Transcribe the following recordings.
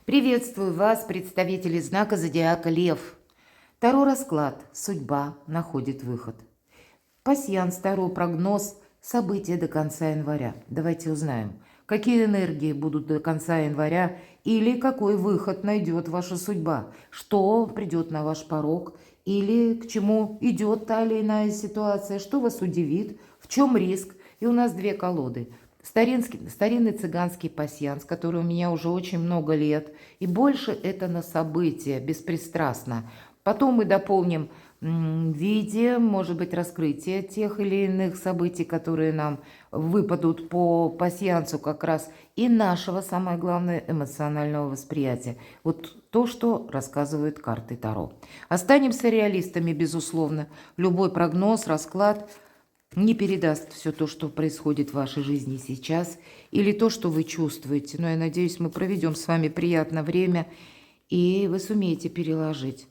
Приветствую вас, представители знака зодиака Лев. Таро расклад. Судьба находит выход. Пасьянс, Таро прогноз. События до конца января. Давайте узнаем, какие энергии будут до конца января или какой выход найдет ваша судьба, что придет на ваш порог или к чему идет та или иная ситуация, что вас удивит, в чем риск. И у нас две колоды. Старинный цыганский пасьянс, который у меня уже очень много лет, и больше это на события, беспристрастно. Потом мы дополним в виде, может быть, раскрытия тех или иных событий, которые нам выпадут по пасьянсу как раз, и нашего, самое главное, эмоционального восприятия. Вот то, что рассказывают карты Таро. Останемся реалистами, безусловно. Любой прогноз, расклад не передаст все то, что происходит в вашей жизни сейчас, или то, что вы чувствуете. Но я надеюсь, мы проведем с вами приятное время, и вы сумеете переложить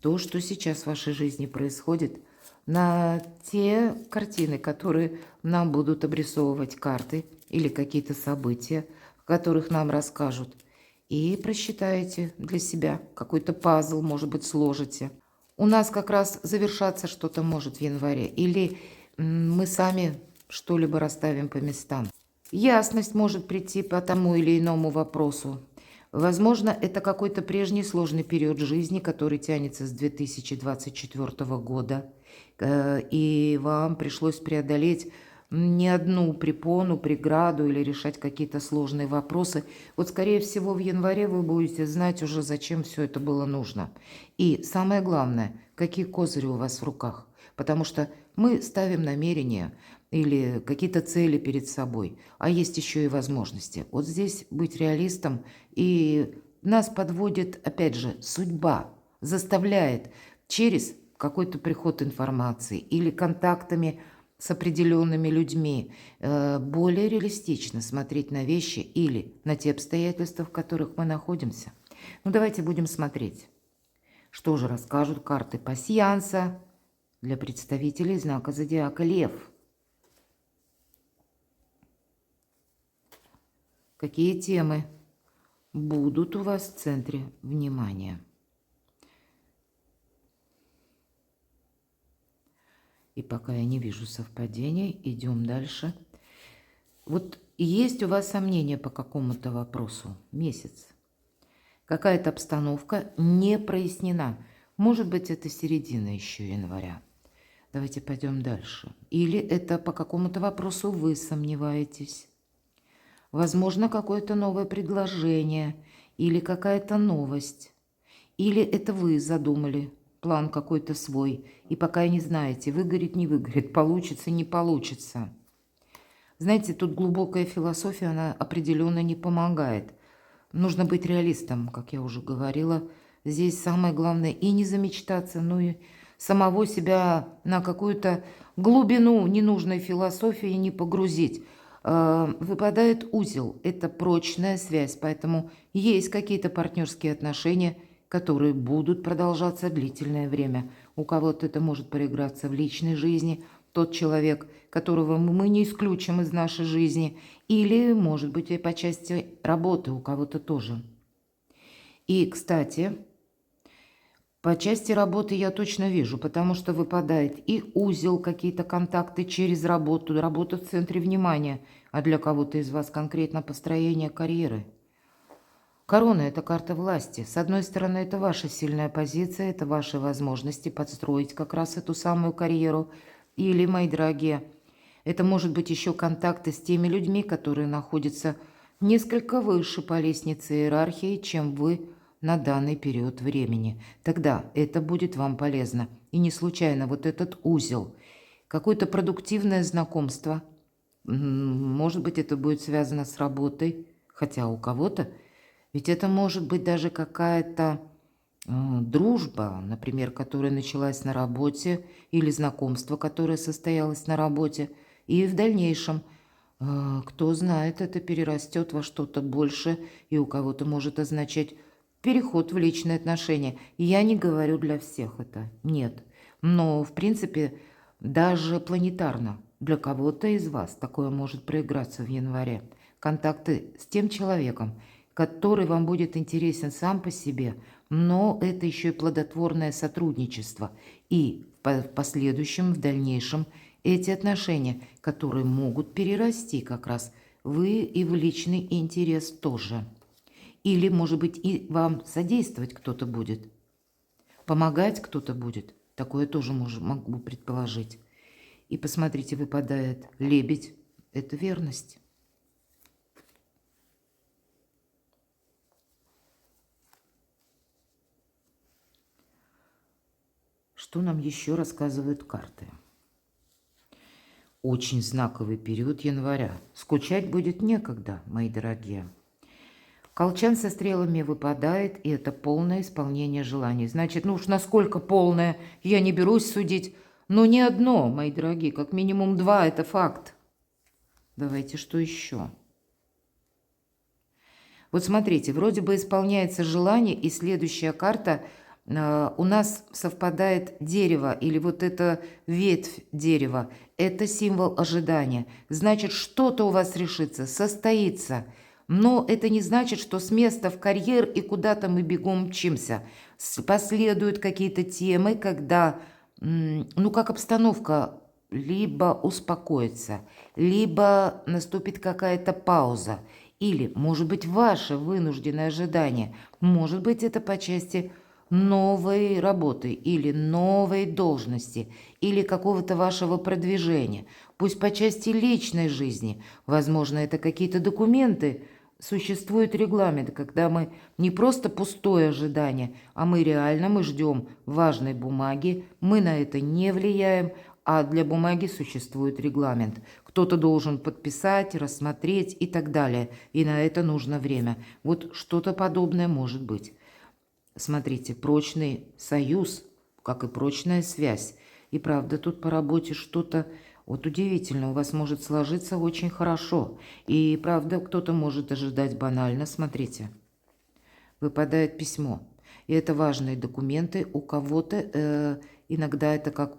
то, что сейчас в вашей жизни происходит, на те картины, которые нам будут обрисовывать карты или какие-то события, о которых нам расскажут. И просчитаете для себя какой-то пазл, может быть, сложите. У нас как раз завершаться что-то может в январе, или мы сами что-либо расставим по местам. Ясность может прийти по тому или иному вопросу. Возможно, это какой-то прежний сложный период жизни, который тянется с 2024 года, и вам пришлось преодолеть не одну препону, преграду или решать какие-то сложные вопросы. Вот, скорее всего, в январе вы будете знать уже, зачем все это было нужно. И самое главное, какие козыри у вас в руках. Потому что мы ставим намерения или какие-то цели перед собой, а есть еще и возможности. Вот здесь быть реалистом, и нас подводит, опять же, судьба, заставляет через какой-то приход информации или контактами с определенными людьми более реалистично смотреть на вещи или на те обстоятельства, в которых мы находимся. Ну, давайте будем смотреть, что же расскажут карты пасьянса для представителей знака зодиака Лев. Какие темы будут у вас в центре внимания? И пока я не вижу совпадений, идем дальше. Вот есть у вас сомнения по какому-то вопросу? Месяц. Какая-то обстановка не прояснена. Может быть, это середина еще января. Давайте пойдем дальше. Или это по какому-то вопросу вы сомневаетесь. Возможно, какое-то новое предложение или какая-то новость. Или это вы задумали план какой-то свой, и пока не знаете, выгорит, не выгорит, получится, не получится. Знаете, тут глубокая философия, она определенно не помогает. Нужно быть реалистом, как я уже говорила. Здесь самое главное и не замечтаться, но и самого себя на какую-то глубину ненужной философии не погрузить. Выпадает узел, это прочная связь, поэтому есть какие-то партнерские отношения, которые будут продолжаться длительное время. У кого-то это может проиграться в личной жизни, тот человек, которого мы не исключим из нашей жизни, или, может быть, и по части работы у кого-то тоже. И, кстати, по части работы я точно вижу, потому что выпадает и узел, какие-то контакты через работу, работа в центре внимания, а для кого-то из вас конкретно построение карьеры. Корона – это карта власти. С одной стороны, это ваша сильная позиция, это ваши возможности подстроить как раз эту самую карьеру. Или, мои дорогие, это может быть еще контакты с теми людьми, которые находятся несколько выше по лестнице иерархии, чем вы на данный период времени. Тогда это будет вам полезно. И не случайно вот этот узел, какое-то продуктивное знакомство, может быть, это будет связано с работой, хотя у кого-то, ведь это может быть даже какая-то дружба, например, которая началась на работе, или знакомство, которое состоялось на работе, и в дальнейшем, кто знает, это перерастет во что-то больше, и у кого-то может означать переход в личные отношения. Я не говорю для всех это, нет. Но, в принципе, даже планетарно для кого-то из вас такое может проиграться в январе. Контакты с тем человеком, который вам будет интересен сам по себе, но это еще и плодотворное сотрудничество. И в последующем, в дальнейшем эти отношения, которые могут перерасти как раз вы и в личный интерес тоже. Или, может быть, и вам содействовать кто-то будет, помогать кто-то будет. Такое тоже могу предположить. И посмотрите, выпадает лебедь. Это верность. Что нам еще рассказывают карты? Очень знаковый период января. Скучать будет некогда, мои дорогие. Колчан со стрелами выпадает, и это полное исполнение желаний. Значит, ну уж насколько полное, я не берусь судить. Но не одно, мои дорогие, как минимум 2, это факт. Давайте, что еще? Вот смотрите, вроде бы исполняется желание, и следующая карта у нас совпадает дерево, или вот эта ветвь дерева. Это символ ожидания. Значит, что-то у вас решится, состоится. Но это не значит, что с места в карьер и куда-то мы бегом мчимся. Последуют какие-то темы, когда, ну, как обстановка либо успокоится, либо наступит какая-то пауза. Или, может быть, ваше вынужденное ожидание. Может быть, это по части новой работы или новой должности, или какого-то вашего продвижения. Пусть по части личной жизни. Возможно, это какие-то документы. Существует регламент, когда мы не просто пустое ожидание, а мы ждем важной бумаги, мы на это не влияем, а для бумаги существует регламент. Кто-то должен подписать, рассмотреть и так далее. И на это нужно время. Вот что-то подобное может быть. Смотрите, прочный союз, как и прочная связь. И правда, тут по работе что-то вот удивительно. У вас может сложиться очень хорошо. И правда, кто-то может ожидать банально. Смотрите, выпадает письмо. И это важные документы. У кого-то иногда это как...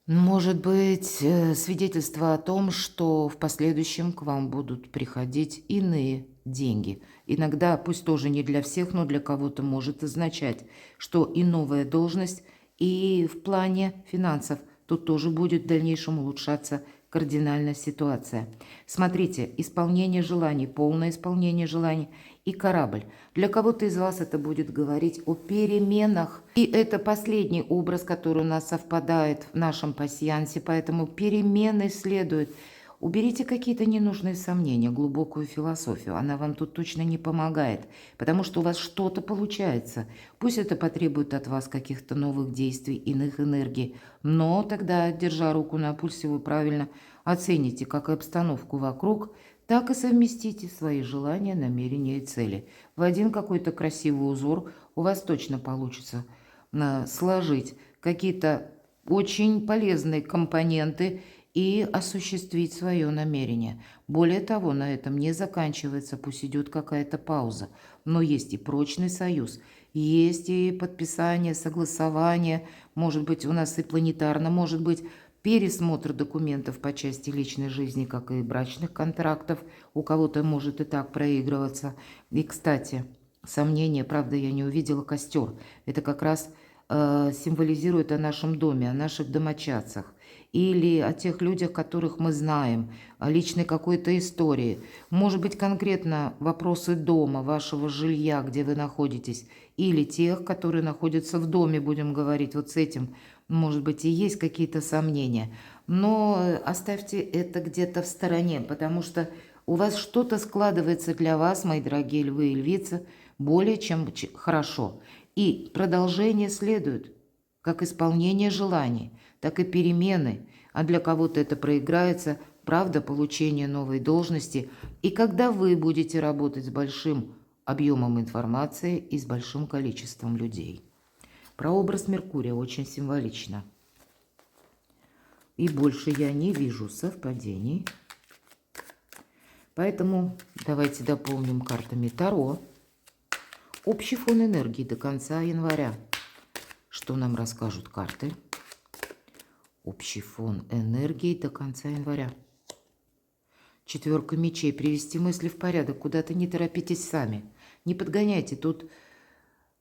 Может быть, свидетельство о том, что в последующем к вам будут приходить иные деньги. Иногда, пусть тоже не для всех, но для кого-то может означать, что и новая должность, и в плане финансов тут тоже будет в дальнейшем улучшаться кардинальная ситуация. Смотрите, исполнение желаний, полное исполнение желаний и корабль. Для кого-то из вас это будет говорить о переменах. И это последний образ, который у нас совпадает в нашем пасьянсе, поэтому перемены следует. Уберите какие-то ненужные сомнения, глубокую философию. Она вам тут точно не помогает, потому что у вас что-то получается. Пусть это потребует от вас каких-то новых действий, иных энергий, но тогда, держа руку на пульсе, вы правильно оцените как обстановку вокруг, так и совместите свои желания, намерения и цели. В один какой-то красивый узор у вас точно получится сложить какие-то очень полезные компоненты и осуществить свое намерение. Более того, на этом не заканчивается, пусть идет какая-то пауза. Но есть и прочный союз, есть и подписание, согласование, может быть, у нас и планетарно, может быть, пересмотр документов по части личной жизни, как и брачных контрактов. У кого-то может и так проигрываться. И, кстати, сомнения, правда, я не увидела костер. Это как раз символизирует о нашем доме, о наших домочадцах. Или о тех людях, которых мы знаем, о личной какой-то истории. Может быть, конкретно вопросы дома, вашего жилья, где вы находитесь, или тех, которые находятся в доме, будем говорить, вот с этим, может быть, и есть какие-то сомнения. Но оставьте это где-то в стороне, потому что у вас что-то складывается для вас, мои дорогие львы и львицы, более чем хорошо. И продолжение следует, как исполнение желаний, так и перемены, а для кого-то это проиграется, правда, получение новой должности, и когда вы будете работать с большим объемом информации и с большим количеством людей. Прообраз Меркурия очень символично. И больше я не вижу совпадений. Поэтому давайте дополним картами Таро. Общий фон энергии до конца января. Что нам расскажут карты? Общий фон энергии до конца января. Четверка мечей. Привести мысли в порядок. Куда-то не торопитесь сами. Не подгоняйте. Тут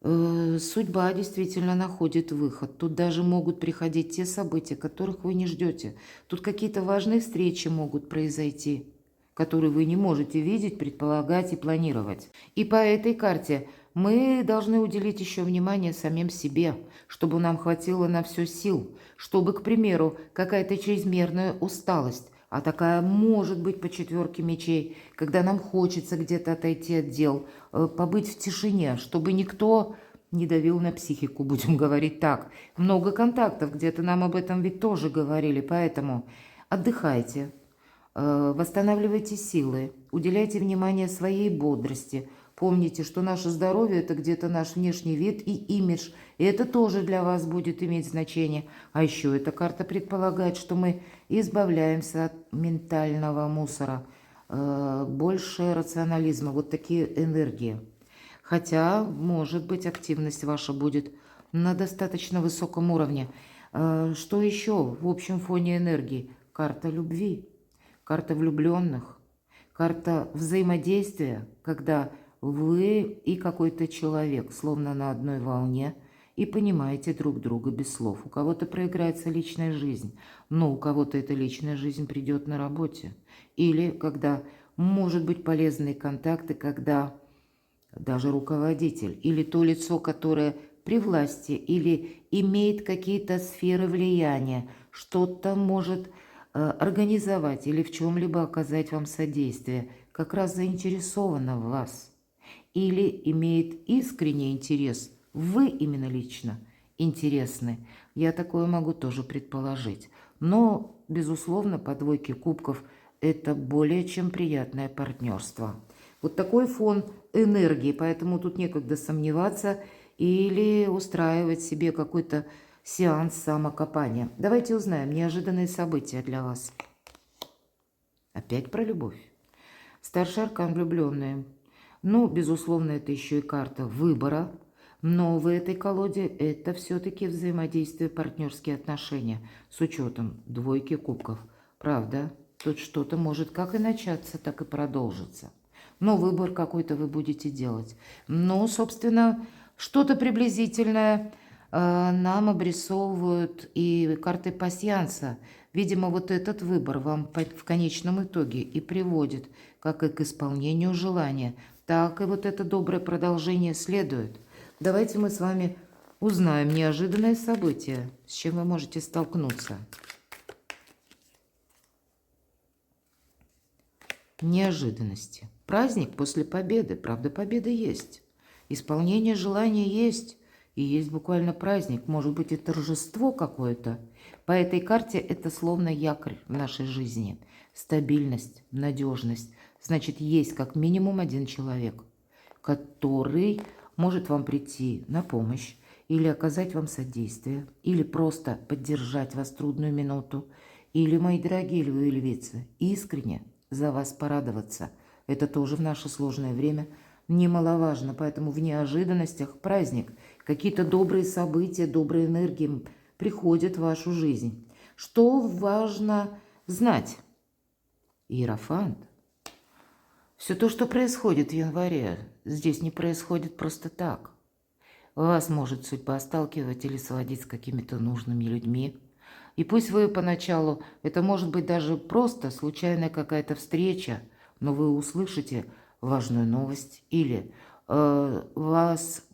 судьба действительно находит выход. Тут даже могут приходить те события, которых вы не ждете. Тут какие-то важные встречи могут произойти, которые вы не можете видеть, предполагать и планировать. И по этой карте мы должны уделить еще внимание самим себе, чтобы нам хватило на все сил, чтобы, к примеру, какая-то чрезмерная усталость, а такая может быть по четверке мечей, когда нам хочется где-то отойти от дел, побыть в тишине, чтобы никто не давил на психику, будем говорить так. Много контактов, где-то нам об этом ведь тоже говорили, поэтому отдыхайте, восстанавливайте силы, уделяйте внимание своей бодрости. Помните, что наше здоровье – это где-то наш внешний вид и имидж, и это тоже для вас будет иметь значение. А еще эта карта предполагает, что мы избавляемся от ментального мусора, больше рационализма, вот такие энергии. Хотя, может быть, активность ваша будет на достаточно высоком уровне. Что еще в общем фоне энергии? Карта любви, карта влюбленных, карта взаимодействия, когда вы и какой-то человек словно на одной волне и понимаете друг друга без слов. У кого-то проиграется личная жизнь, но у кого-то эта личная жизнь придет на работе. Или когда может быть полезные контакты, когда даже руководитель или то лицо, которое при власти или имеет какие-то сферы влияния, что-то может организовать или в чем-либо оказать вам содействие, как раз заинтересовано в вас или имеет искренний интерес, вы именно лично интересны. Я такое могу тоже предположить. Но, безусловно, по двойке кубков это более чем приятное партнерство. Вот такой фон энергии, поэтому тут некогда сомневаться или устраивать себе какой-то сеанс самокопания. Давайте узнаем неожиданные события для вас. Опять про любовь. Старший аркан влюбленные. Ну, безусловно, это еще и карта выбора. Но в этой колоде это все-таки взаимодействие, партнерские отношения с учетом двойки кубков. Правда, тут что-то может как и начаться, так и продолжиться. Но выбор какой-то вы будете делать. Ну, собственно, что-то приблизительное нам обрисовывают и карты пасьянса. Видимо, вот этот выбор вам в конечном итоге и приводит как и к исполнению желания, так и вот это доброе продолжение следует. Давайте мы с вами узнаем неожиданное событие, с чем вы можете столкнуться. Неожиданности. Праздник после победы. Правда, победа есть. Исполнение желания есть. И есть буквально праздник. Может быть и торжество какое-то. По этой карте это словно якорь в нашей жизни. Стабильность, надежность. Значит, есть как минимум один человек, который может вам прийти на помощь или оказать вам содействие, или просто поддержать вас в трудную минуту, или, мои дорогие львы и львицы, искренне за вас порадоваться. Это тоже в наше сложное время немаловажно, поэтому в неожиданностях праздник, какие-то добрые события, добрые энергии приходят в вашу жизнь. Что важно знать? Иерофант. Все то, что происходит в январе, здесь не происходит просто так. Вас может судьба сталкивать или сводить с какими-то нужными людьми. И пусть вы поначалу, это может быть даже просто случайная какая-то встреча, но вы услышите важную новость или вас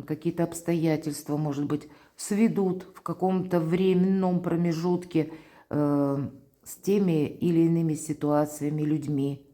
какие-то обстоятельства, может быть, сведут в каком-то временном промежутке с теми или иными ситуациями, людьми.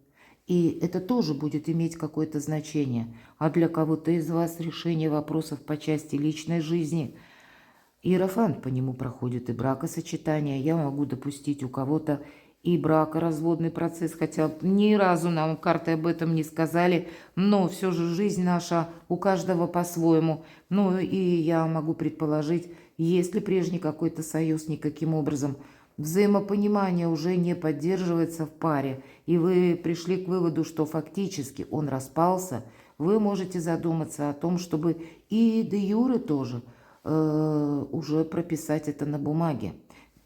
И это тоже будет иметь какое-то значение. А для кого-то из вас решение вопросов по части личной жизни – иерофант по нему проходит и бракосочетание. Я могу допустить у кого-то и бракоразводный процесс, хотя ни разу нам карты об этом не сказали, но все же жизнь наша у каждого по-своему. Ну и я могу предположить, если прежний какой-то союз никаким образом взаимопонимание уже не поддерживается в паре, и вы пришли к выводу, что фактически он распался, вы можете задуматься о том, чтобы и де юре тоже уже прописать это на бумаге.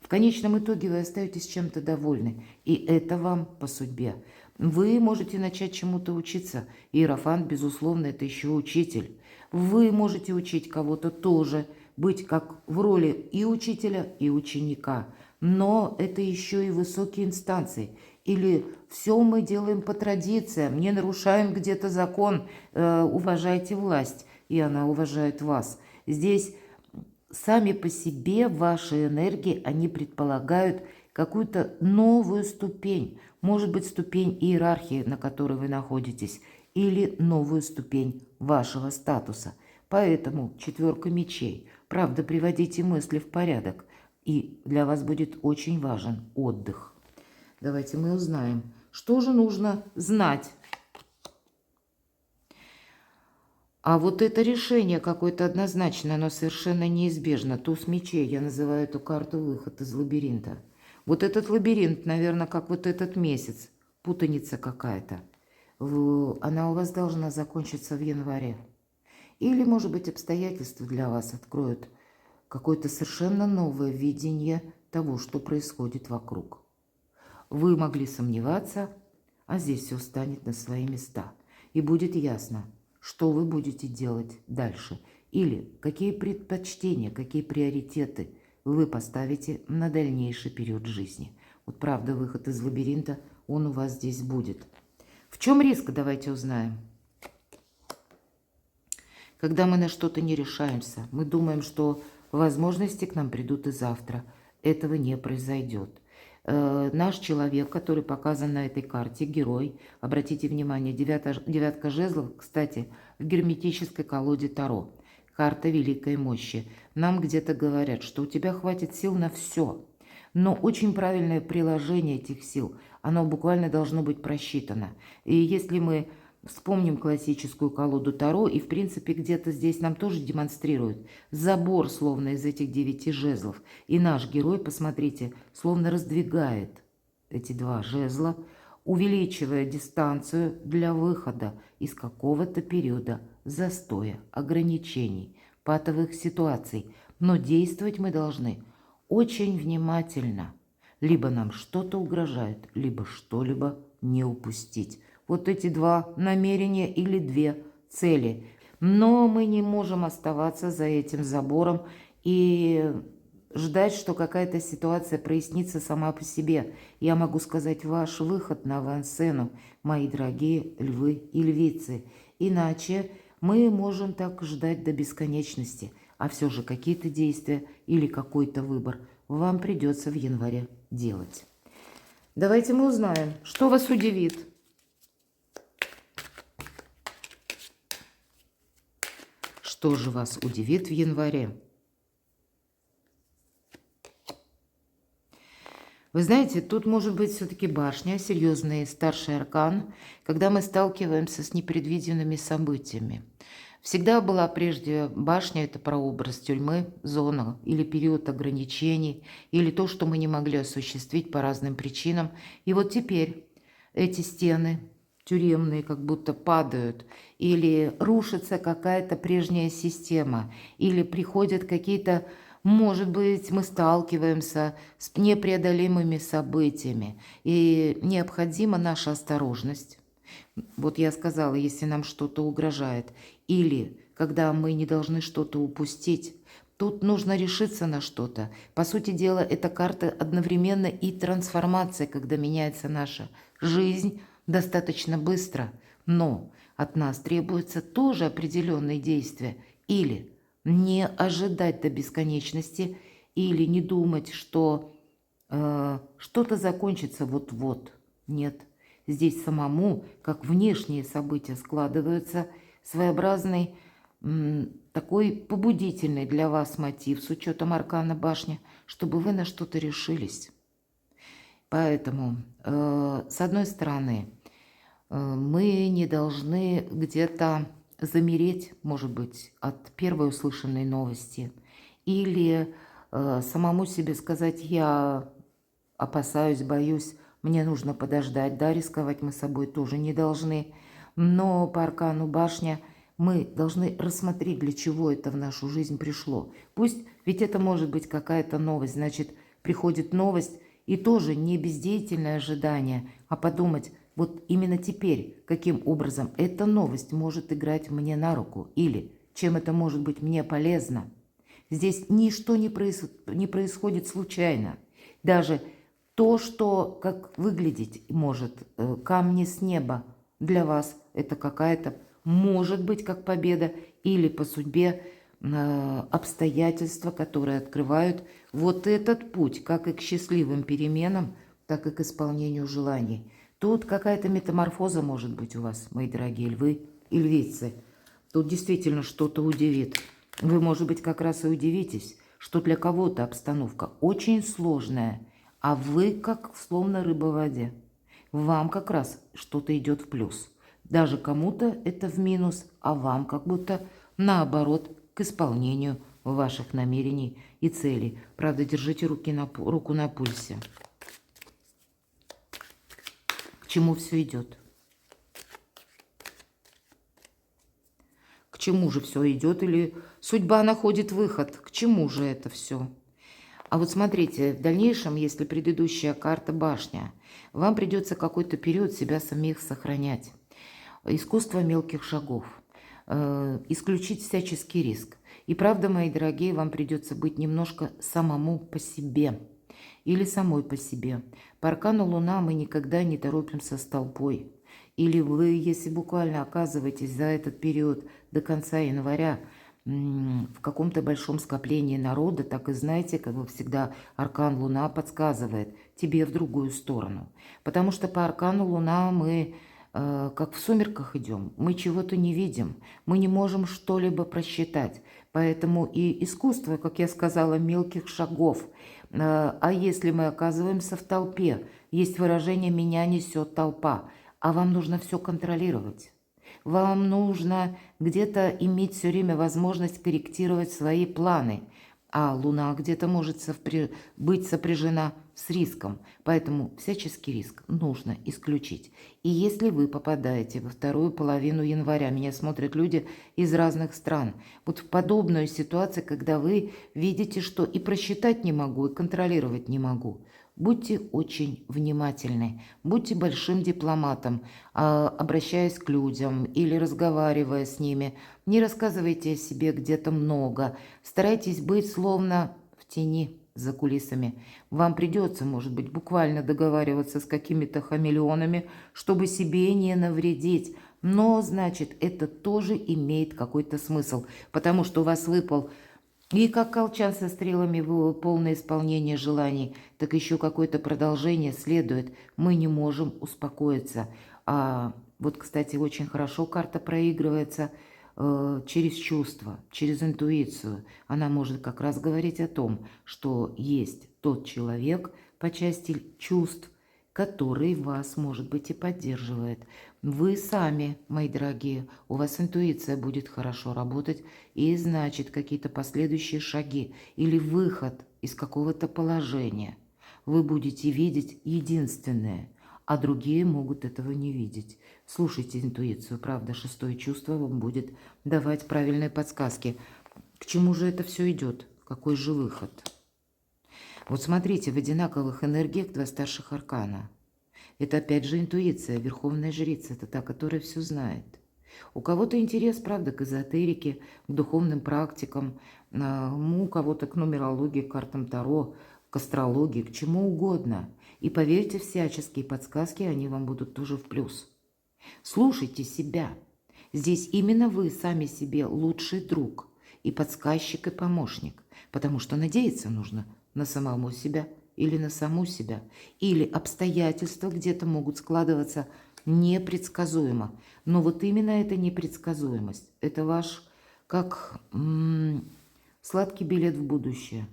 В конечном итоге вы остаетесь чем-то довольны, и это вам по судьбе. Вы можете начать чему-то учиться. Иерофант, безусловно, это еще учитель. Вы можете учить кого-то тоже, быть как в роли и учителя, и ученика. Но это еще и высокие инстанции. Или все мы делаем по традициям, не нарушаем где-то закон, уважайте власть, и она уважает вас. Здесь сами по себе ваши энергии, они предполагают какую-то новую ступень. Может быть, ступень иерархии, на которой вы находитесь, или новую ступень вашего статуса. Поэтому 4 мечей. Правда, приводите мысли в порядок. И для вас будет очень важен отдых. Давайте мы узнаем, что же нужно знать. А вот это решение какое-то однозначное, оно совершенно неизбежно. Туз мечей, я называю эту карту выход из лабиринта. Вот этот лабиринт, наверное, как вот этот месяц, путаница какая-то. Она у вас должна закончиться в январе. Или, может быть, обстоятельства для вас откроют какое-то совершенно новое видение того, что происходит вокруг. Вы могли сомневаться, а здесь все встанет на свои места. И будет ясно, что вы будете делать дальше. Или какие предпочтения, какие приоритеты вы поставите на дальнейший период жизни. Вот правда, выход из лабиринта, он у вас здесь будет. В чем риск, давайте узнаем. Когда мы на что-то не решаемся, мы думаем, что возможности к нам придут и завтра. Этого не произойдет. Наш человек, который показан на этой карте, герой, обратите внимание, девятка жезлов, кстати, в герметической колоде Таро. Карта великой мощи. Нам где-то говорят, что у тебя хватит сил на все. Но очень правильное приложение этих сил, оно буквально должно быть просчитано. И если мы вспомним классическую колоду Таро, и в принципе где-то здесь нам тоже демонстрируют забор словно из этих 9 жезлов. И наш герой, посмотрите, словно раздвигает эти 2 жезла, увеличивая дистанцию для выхода из какого-то периода застоя, ограничений, патовых ситуаций. Но действовать мы должны очень внимательно. Либо нам что-то угрожает, либо что-либо не упустить. Вот эти 2 намерения или 2 цели. Но мы не можем оставаться за этим забором и ждать, что какая-то ситуация прояснится сама по себе. Я могу сказать, ваш выход на авансцену, мои дорогие львы и львицы. Иначе мы можем так ждать до бесконечности. А все же какие-то действия или какой-то выбор вам придется в январе делать. Давайте мы узнаем, что вас удивит. Что же вас удивит в январе? Вы знаете, тут может быть все-таки башня, серьезный старший аркан, когда мы сталкиваемся с непредвиденными событиями. Всегда была прежде башня, это прообраз тюрьмы, зона или период ограничений, или то, что мы не могли осуществить по разным причинам. И вот теперь эти стены тюремные как будто падают, или рушится какая-то прежняя система, или приходят какие-то, может быть, мы сталкиваемся с непреодолимыми событиями, и необходима наша осторожность. Вот я сказала, если нам что-то угрожает, или когда мы не должны что-то упустить, тут нужно решиться на что-то. По сути дела, эта карта одновременно и трансформация, когда меняется наша жизнь достаточно быстро, но от нас требуется тоже определенные действия. Или не ожидать до бесконечности, или не думать, что что-то закончится вот-вот. Нет. Здесь самому, как внешние события складываются, своеобразный такой побудительный для вас мотив с учетом аркана башни, чтобы вы на что-то решились. Поэтому, с одной стороны, мы не должны где-то замереть, может быть, от первой услышанной новости, или самому себе сказать: я опасаюсь, боюсь, мне нужно подождать. Да, рисковать мы собой тоже не должны. Но по аркану башня мы должны рассмотреть, для чего это в нашу жизнь пришло. Пусть, ведь это может быть какая-то новость. Значит, приходит новость, и тоже не бездеятельное ожидание, а подумать, вот именно теперь, каким образом эта новость может играть мне на руку или чем это может быть мне полезно. Здесь ничто не происходит случайно. Даже то, что как выглядеть может, камни с неба, для вас это какая-то, может быть, как победа, или по судьбе обстоятельства, которые открывают вот этот путь, как и к счастливым переменам, так и к исполнению желаний. Тут какая-то метаморфоза может быть у вас, мои дорогие львы и львицы. Тут действительно что-то удивит. Вы, может быть, как раз и удивитесь, что для кого-то обстановка очень сложная, а вы как словно рыба в воде. Вам как раз что-то идет в плюс. Даже кому-то это в минус, а вам как будто наоборот к исполнению ваших намерений и целей. Правда, держите руку на пульсе. К чему все идет? К чему же все идет? Или судьба находит выход? К чему же это все? А вот смотрите, в дальнейшем, если предыдущая карта башня, вам придется какой-то период себя самих сохранять. Искусство мелких шагов. Исключить всяческий риск. И правда, мои дорогие, вам придется быть немножко самому по себе. Или самой по себе. По аркану Луна мы никогда не торопимся с толпой. Или вы, если буквально оказываетесь за этот период до конца января в каком-то большом скоплении народа, так и знаете, как бы всегда аркан Луна подсказывает тебе в другую сторону. Потому что по аркану Луна мы как в сумерках идем, мы чего-то не видим, мы не можем что-либо просчитать. Поэтому и искусство, как я сказала, мелких шагов. А если мы оказываемся в толпе, есть выражение «меня несет толпа», а вам нужно все контролировать. Вам нужно где-то иметь все время возможность корректировать свои планы, а Луна где-то может быть сопряжена с риском, поэтому всяческий риск нужно исключить. И если вы попадаете во вторую половину января, меня смотрят люди из разных стран, вот в подобную ситуацию, когда вы видите, что и просчитать не могу, и контролировать не могу, будьте очень внимательны, будьте большим дипломатом, обращаясь к людям или разговаривая с ними. Не рассказывайте о себе где-то много, старайтесь быть словно в тени, за кулисами. Вам придется, может быть, буквально договариваться с какими-то хамелеонами, чтобы себе не навредить. Но, значит, это тоже имеет какой-то смысл, потому что у вас выпал и как колчан со стрелами в полное исполнение желаний, так еще какое-то продолжение следует. Мы не можем успокоиться. Вот, кстати, очень хорошо карта проигрывается через чувства, через интуицию. Она может как раз говорить о том, что есть тот человек по части чувств, который вас, может быть, и поддерживает. Вы сами, мои дорогие, у вас интуиция будет хорошо работать, и значит, какие-то последующие шаги или выход из какого-то положения вы будете видеть единственное, а другие могут этого не видеть. Слушайте интуицию, правда, шестое чувство вам будет давать правильные подсказки. К чему же это все идет? Какой же выход? Вот смотрите, в одинаковых энергиях два старших аркана. Это опять же интуиция, верховная жрица, это та, которая все знает. У кого-то интерес, правда, к эзотерике, к духовным практикам, у кого-то к нумерологии, к картам Таро, к астрологии, к чему угодно. И поверьте, всяческие подсказки, они вам будут тоже в плюс. Слушайте себя. Здесь именно вы сами себе лучший друг и подсказчик, и помощник, потому что надеяться нужно на самого себя или на саму себя, или обстоятельства где-то могут складываться непредсказуемо. Но вот именно эта непредсказуемость, это ваш как сладкий билет в будущее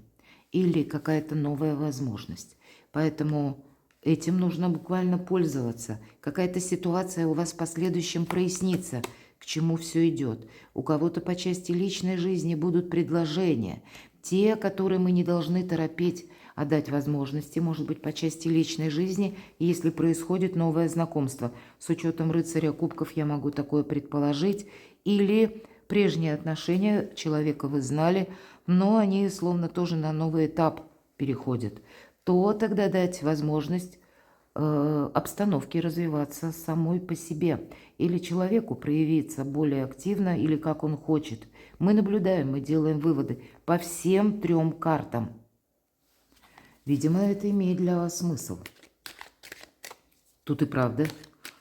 или какая-то новая возможность. Поэтому этим нужно буквально пользоваться. Какая-то ситуация у вас в последующем прояснится, к чему все идет. У кого-то по части личной жизни будут предложения, те, которые мы не должны торопить, а дать возможности, может быть, по части личной жизни, если происходит новое знакомство. С учетом рыцаря кубков я могу такое предположить. Или прежние отношения человека вы знали, но они словно тоже на новый этап переходят. То тогда дать возможность обстановке развиваться самой по себе, или человеку проявиться более активно, или как он хочет. Мы наблюдаем, мы делаем выводы по всем 3 картам. Видимо, это имеет для вас смысл. Тут и правда.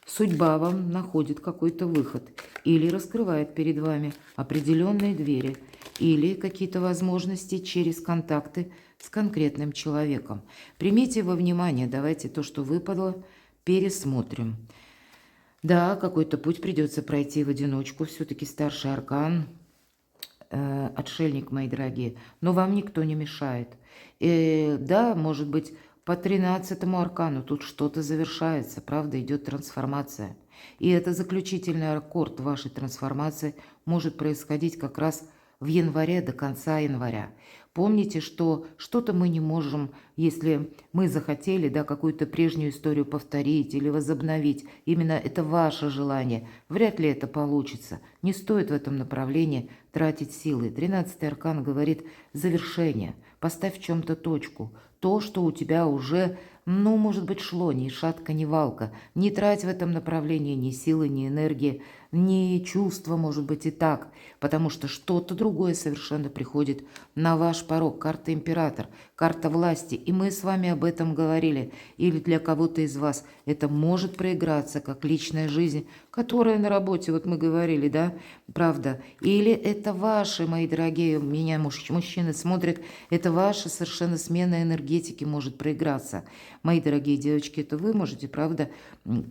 Судьба вам находит какой-то выход или раскрывает перед вами определенные двери, или какие-то возможности через контакты с конкретным человеком. Примите во внимание, давайте то, что выпало, пересмотрим. Да, какой-то путь придется пройти в одиночку, все-таки старший аркан, отшельник, мои дорогие, но вам никто не мешает. Да, может быть, по 13-му аркану тут что-то завершается, правда, идет трансформация. И это заключительный аккорд вашей трансформации может происходить как раз в январе, до конца января. Помните, что что-то мы не можем, если мы захотели, да, какую-то прежнюю историю повторить или возобновить. Именно это ваше желание. Вряд ли это получится. Не стоит в этом направлении тратить силы. 13-й аркан говорит завершение. Поставь в чем-то точку. То, что у тебя уже, может быть, шло, ни шатка, ни валка. Не трать в этом направлении ни силы, ни энергии, ни чувства, может быть, и так. Потому что что-то другое совершенно приходит на ваш порог. Карта император, карта власти. И мы с вами об этом говорили. Или для кого-то из вас это может проиграться, как личная жизнь, которая на работе, вот мы говорили, да, правда. Или это ваши, мои дорогие, меня мужчины смотрят, это ваша совершенно смена энергетики может проиграться. Мои дорогие девочки, это вы можете, правда,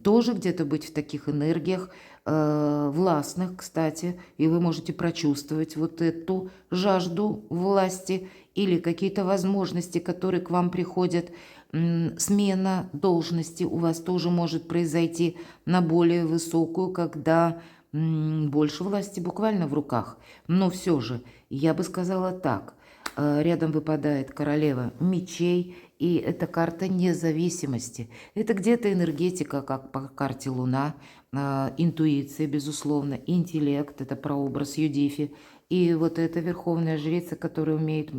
тоже где-то быть в таких энергиях, властных, кстати, и вы можете прочувствовать вот эту жажду власти или какие-то возможности, которые к вам приходят. Смена должности у вас тоже может произойти на более высокую, когда больше власти буквально в руках. Но все же, я бы сказала так. Рядом выпадает королева мечей, и это карта независимости. Это где-то энергетика, как по карте Луна, интуиция, безусловно, интеллект, это прообраз Юдифи. И вот эта верховная жрица, которая умеет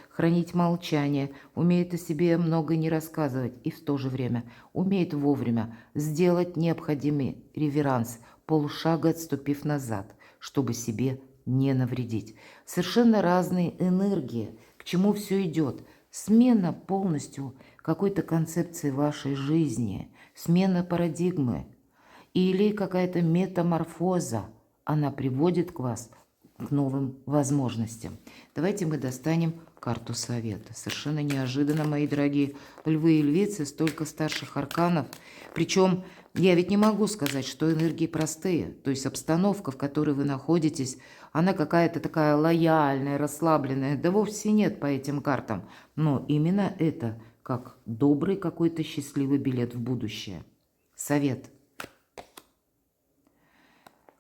хранить молчание, умеет о себе много не рассказывать и в то же время умеет вовремя сделать необходимый реверанс, полшага отступив назад, чтобы себе не навредить. Совершенно разные энергии, к чему все идет. Смена полностью какой-то концепции вашей жизни, смена парадигмы или какая-то метаморфоза, она приводит к вас к новым возможностям. Давайте мы достанем карту совета. Совершенно неожиданно, мои дорогие львы и львицы, столько старших арканов. Причем я ведь не могу сказать, что энергии простые. То есть обстановка, в которой вы находитесь, она какая-то такая лояльная, расслабленная. Да вовсе нет по этим картам. Но именно это как добрый какой-то счастливый билет в будущее. Совет.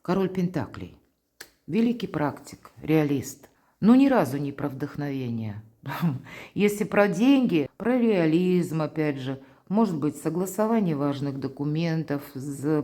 Король Пентаклей. Великий практик, реалист. Но ни разу не про вдохновение. Если про деньги, про реализм, опять же, может быть, согласование важных документов,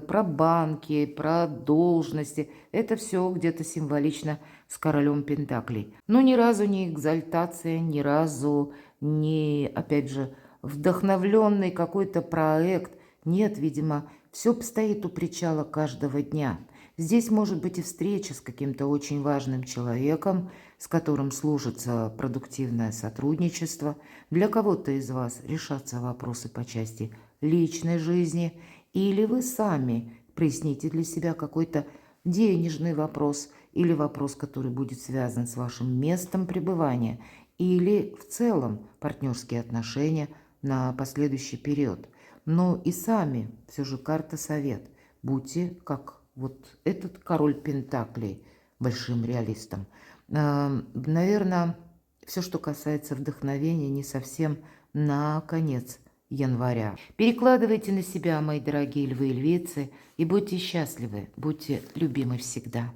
про банки, про должности. Это все где-то символично с королем Пентаклей. Но ни разу не экзальтация, ни разу не, опять же, вдохновленный какой-то проект. Нет, видимо, все стоит у причала каждого дня. Здесь может быть и встреча с каким-то очень важным человеком, с которым служится продуктивное сотрудничество. Для кого-то из вас решатся вопросы по части личной жизни, или вы сами проясните для себя какой-то денежный вопрос, или вопрос, который будет связан с вашим местом пребывания, или в целом партнерские отношения на последующий период. Но и сами, все же карта совет, будьте как вот этот король Пентаклей, большим реалистом. Наверное, все, что касается вдохновения, не совсем на конец января. Перекладывайте на себя, мои дорогие львы и львицы, и будьте счастливы, будьте любимы всегда.